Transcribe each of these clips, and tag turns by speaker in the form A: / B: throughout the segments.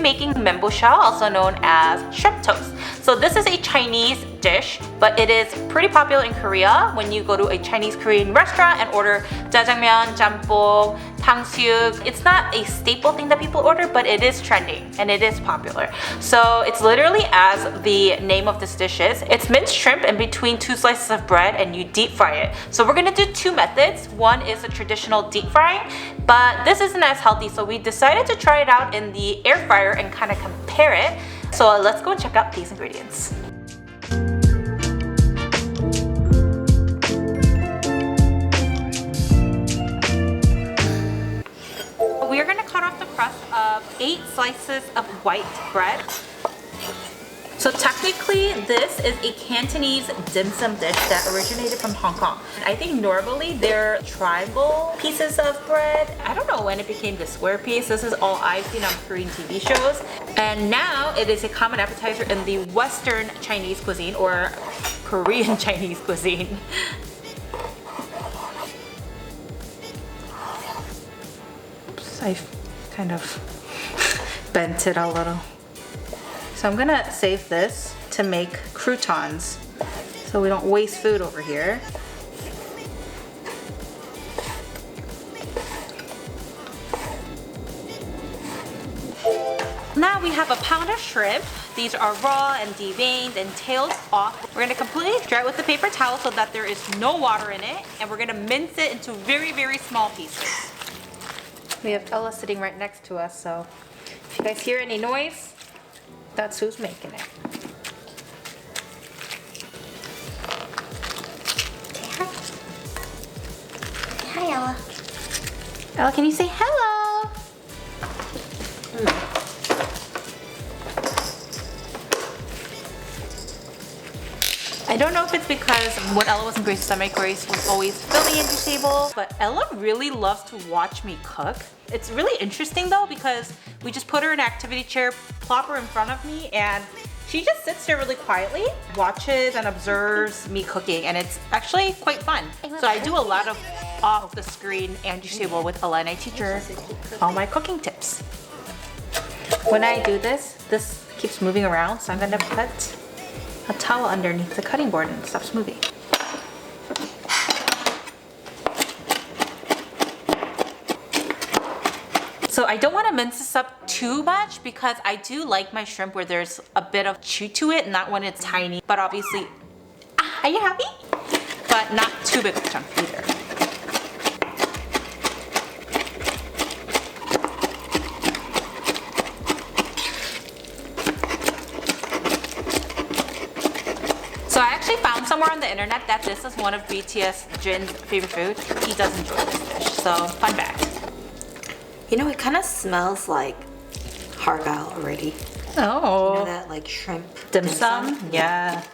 A: making membosha, also known as shrimp toast. So this is a Chinese dish, but it is pretty popular in Korea when you go to a Chinese Korean restaurant and order jjajangmyeon, jjampong, 탕수육. It's not a staple thing that people order, but it is trending and it is popular. So it's literally as the name of this dish is. It's minced shrimp in between two slices of bread and you deep fry it. So we're gonna do two methods. One is a traditional deep frying, but this isn't as healthy, so we decided to try it out in the air fryer and kind of compare it. So let's go and check out these ingredients. We are going to cut off the crust of 8 slices of white bread. So technically, this is a Cantonese dim sum dish that originated from Hong Kong. I think normally they're triangle pieces of bread. I don't know when it became the square piece. This is all I've seen on Korean TV shows. And now it is a common appetizer in the Western Chinese cuisine or Korean Chinese cuisine. Oops, I've kind of bent it a little. So I'm gonna save this to make croutons so we don't waste food over here. Now we have a pound of shrimp. These are raw and deveined and tailed off. We're gonna completely dry it with a paper towel so that there is no water in it, and we're gonna mince it into very, very small pieces. We have Ella sitting right next to us, so if you guys hear any noise, that's who's making it.
B: Say hi. Hi, Ella.
A: Ella, can you say hello? I don't know if it's because when Ella was in Grace's stomach, Grace was always filming at the table, but Ella really loves to watch me cook. It's really interesting though because we just put her in an activity chair, plop her in front of me, and she just sits there really quietly, watches and observes me cooking, and it's actually quite fun. So I do a lot of off the screen Angie table with Ella, and I teach her all my cooking tips. When I do this keeps moving around, so I'm gonna put a towel underneath the cutting board and it stops moving. So I don't want to mince this up too much because I do like my shrimp where there's a bit of chew to it, not when it's tiny, but obviously, are you happy? But not too big of a chunk either. So I actually found somewhere on the internet that this is one of BTS Jin's favorite food. He does enjoy this dish, so fun fact.
B: You know, it kind of smells like hargal already.
A: Oh.
B: You know that like shrimp
A: Dim sum? Yeah.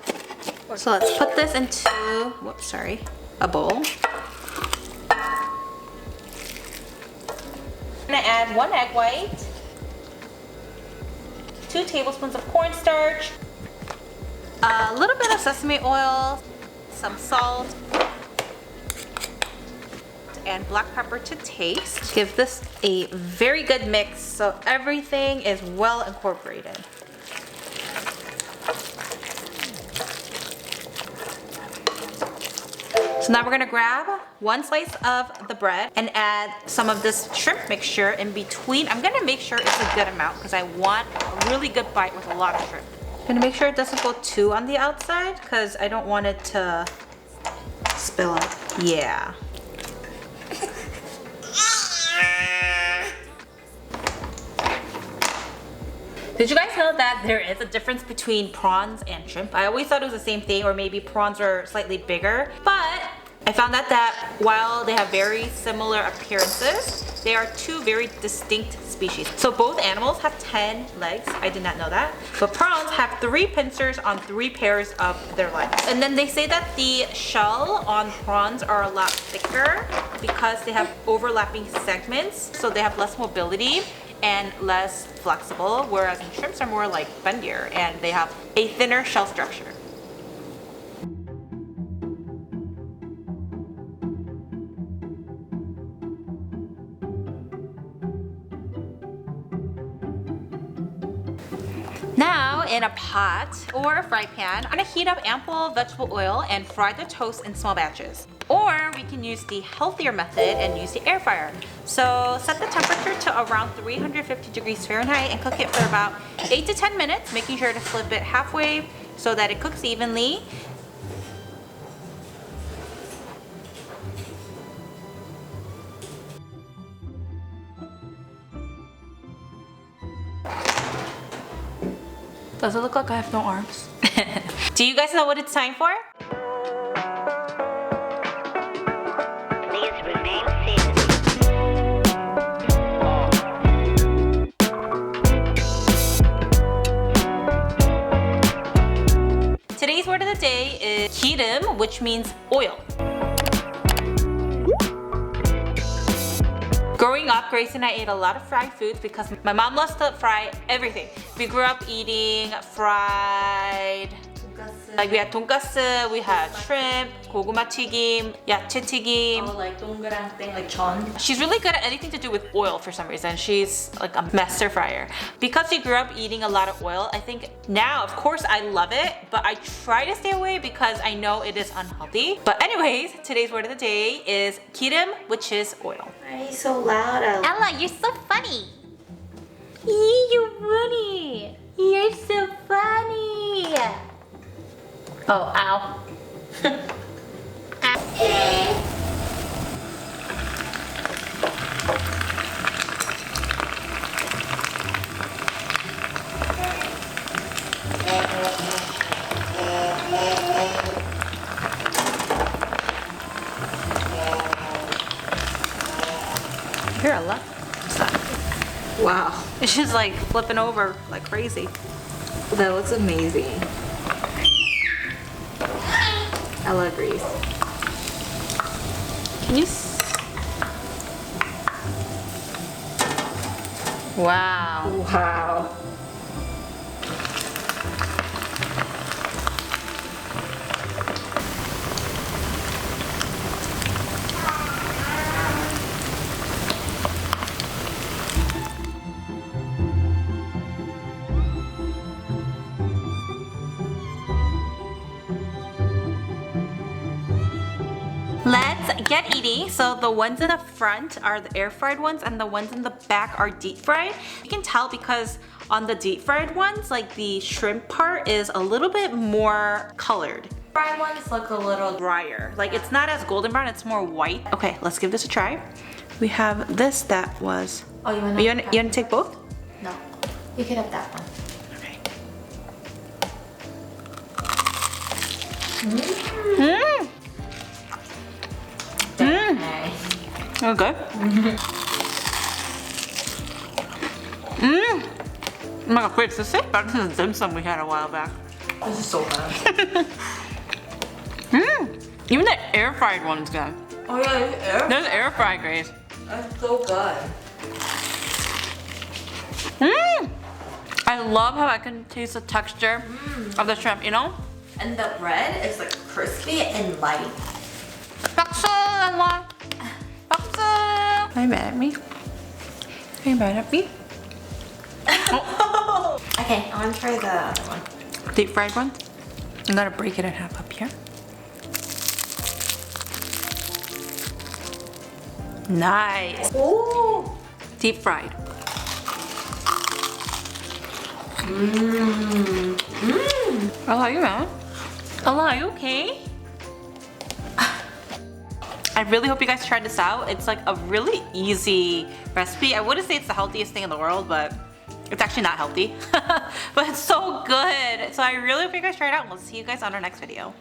A: So let's put this into, a bowl. I'm gonna add 1 egg white, 2 tablespoons of cornstarch, a little bit of sesame oil, some salt, and black pepper to taste. Give this a very good mix so everything is well incorporated. So now we're gonna grab 1 slice of the bread and add some of this shrimp mixture in between. I'm gonna make sure it's a good amount because I want a really good bite with a lot of shrimp. I'm gonna make sure it doesn't go too on the outside because I don't want it to
B: spill out.
A: Yeah. Did you guys know that there is a difference between prawns and shrimp? I always thought it was the same thing, or maybe prawns are slightly bigger, but I found out that while they have very similar appearances, they are 2 very distinct species. So both animals have 10 legs. I did not know that. But prawns have 3 pincers on 3 pairs of their legs. And then they say that the shell on prawns are a lot thicker because they have overlapping segments, so they have less mobility and less flexible, whereas shrimps are more like bendier and they have a thinner shell structure. Now, in a pot or a fry pan, I'm gonna heat up ample vegetable oil and fry the toast in small batches. Or we can use the healthier method and use the air fryer. So set the temperature to around 350 degrees Fahrenheit and cook it for about 8 to 10 minutes, making sure to flip it halfway so that it cooks evenly. Does it look like I have no arms? Do you guys know what it's time for?
C: Please remain seated.
A: Today's word of the day is 기름, which means oil. Growing up, Grace and I ate a lot of fried foods because my mom loves to fry everything. We grew up eating fried, like we had 돈가스, we had shrimp, 고구마 튀김, 야채 튀김.
B: Oh, like 동그란 thing, like 전.
A: She's really good at anything to do with oil for some reason. She's like a master fryer. Because she grew up eating a lot of oil, I think now, of course, I love it, but I try to stay away because I know it is unhealthy. But anyways, today's word of the day is 기름, which is oil.
B: Why are you so loud?
A: Ella, you're so funny. You're funny. You're so funny. Oh, ow. Here, Ella. What's that?
B: Wow,
A: It's just like flipping over like crazy.
B: that looks amazing. Ella agrees.
A: Can you? Wow.
B: Wow.
A: Let's get eating. So the ones in the front are the air fried ones and the ones in the back are deep fried. You can tell because on the deep fried ones, like the shrimp part is a little bit more colored.
B: Fried ones look a little
A: Drier. Like it's not as golden brown, it's more white. Okay, let's give this a try. We have this that was...
B: Oh, you wanna?
A: You wanna take both?
B: No. You can have that one.
A: Okay.
B: Mmm.
A: Mmm. Okay. Mmm. Oh my god, wait, this is better than the dim sum we had a while back.
B: This is so bad.
A: Mmm. Even the air fried one's good.
B: Oh yeah, it's air.
A: There's air fried, Grace.
B: That's so good.
A: Mmm. I love how I can taste the texture of the shrimp, you know?
B: And the bread is like crispy and light.
A: 박수, Ella. 박수. Are you mad at me? Are you mad at me?
B: Okay, I want to try the other one.
A: Deep fried one? I'm gonna break it in half up here. Nice.
B: Ooh.
A: Deep fried.
B: Mmm. Mmm.
A: Ella, are you mad? Ella, are you okay? I really hope you guys tried this out. It's like a really easy recipe. I wouldn't say it's the healthiest thing in the world, but it's actually not healthy. But it's so good. So I really hope you guys try it out. We'll see you guys on our next video.